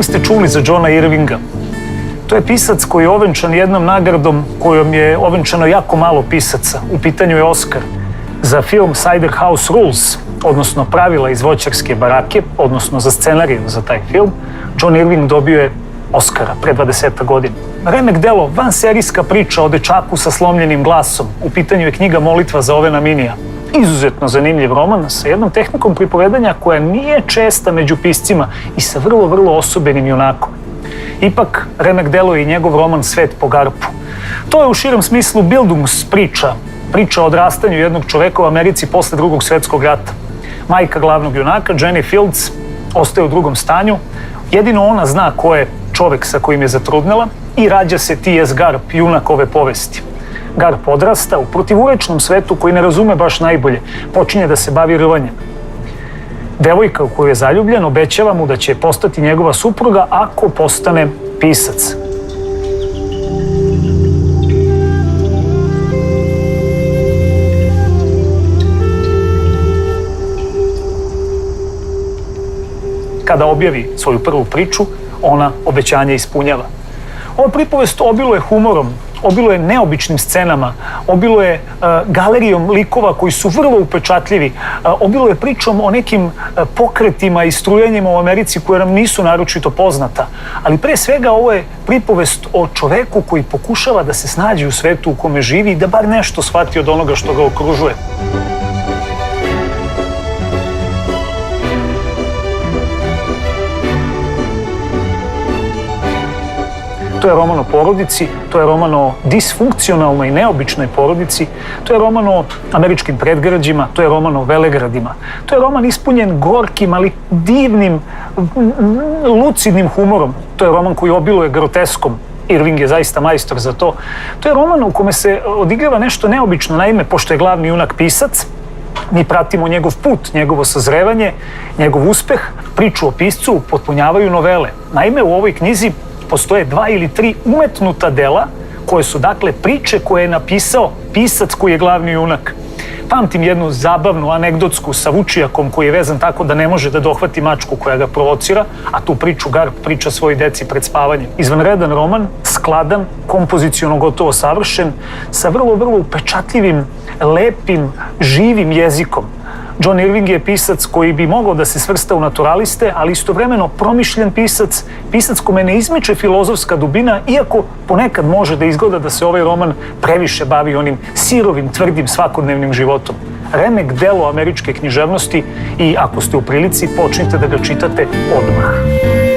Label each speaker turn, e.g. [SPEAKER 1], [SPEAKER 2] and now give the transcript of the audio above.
[SPEAKER 1] ste čuli za Johna Irvinga? To je pisac koji je ovenčan jednom nagradom kojom je ovenčano jako malo pisaca. U pitanju je Oskar za film Cider House Rules, odnosno Pravila iz voćarske barake, odnosno za scenariju za taj film. John Irving dobio je Oskara pre 20 godina. Remek delo, vanserijska priča o dečaku sa slomljenim glasom. U pitanju je knjiga Molitva za Ovena Minija. Izuzetno zanimljiv roman sa jednom tehnikom pripovedanja koja nije česta među piscima i sa vrlo, vrlo osobenim junakom. Ipak, remek delo je i njegov roman Svet po Garpu. To je u širem smislu Bildungspriča, priča o odrastanju jednog čoveka u Americi posle Drugog svjetskog rata. Majka glavnog junaka, Jenny Fields, ostaje u drugom stanju. Jedino ona zna ko je čovek sa kojim je zatrudnela i rađa se T.S. Garp, junak ove povesti. Garp odrasta u protivurečnom svetu koji ne razume baš najbolje. Počinje da se bavi rvanjem. Devojka u koju je zaljubljen obećava mu da će postati njegova supruga ako postane pisac. Kada objavi svoju prvu priču, ona obećanje ispunjava. Ova pripovest obiluje humorom, obiluje neobičnim scenama, obiluje galerijom likova koji su vrlo upečatljivi, obiluje pričom o nekim pokretima i strujenjima u Americi koje nam nisu naročito poznata. Ali pre svega ovo je pripovest o čoveku koji pokušava da se snađe u svetu u kome živi i da bar nešto shvati od onoga što ga okružuje. To je roman o porodici, to je roman o disfunkcionalnoj i neobičnoj porodici, to je roman o američkim predgrađima, to je roman o velegradima. To je roman ispunjen gorkim, ali divnim, lucidnim humorom. To je roman koji obiluje groteskom. Irving je zaista majstor za to. To je roman u kome se odigrava nešto neobično. Naime, pošto je glavni junak pisac, mi pratimo njegov put, njegovo sazrevanje, njegov uspeh. Priču o piscu upotpunjavaju novele. Naime, u ovoj knjizi postoje 2 ili 3 umetnuta dela koje su dakle priče koje je napisao pisac koji je glavni junak. Pamtim jednu zabavnu anegdotsku sa vučijakom koji je vezan tako da ne može da dohvati mačku koja ga provocira, a tu priču Garp priča svoj deci pred spavanjem. Izvanredan roman, skladan, kompoziciono gotovo savršen, sa vrlo, vrlo upečatljivim, lepim, živim jezikom. John Irving je pisac koji bi mogao da se svrsta u naturaliste, ali istovremeno promišljen pisac, pisac kome ne izmiče filozofska dubina, iako ponekad može da izgleda da se ovaj roman previše bavi onim sirovim, tvrdim, svakodnevnim životom. Remek delo američke književnosti i ako ste u prilici, počnite da ga čitate odmah.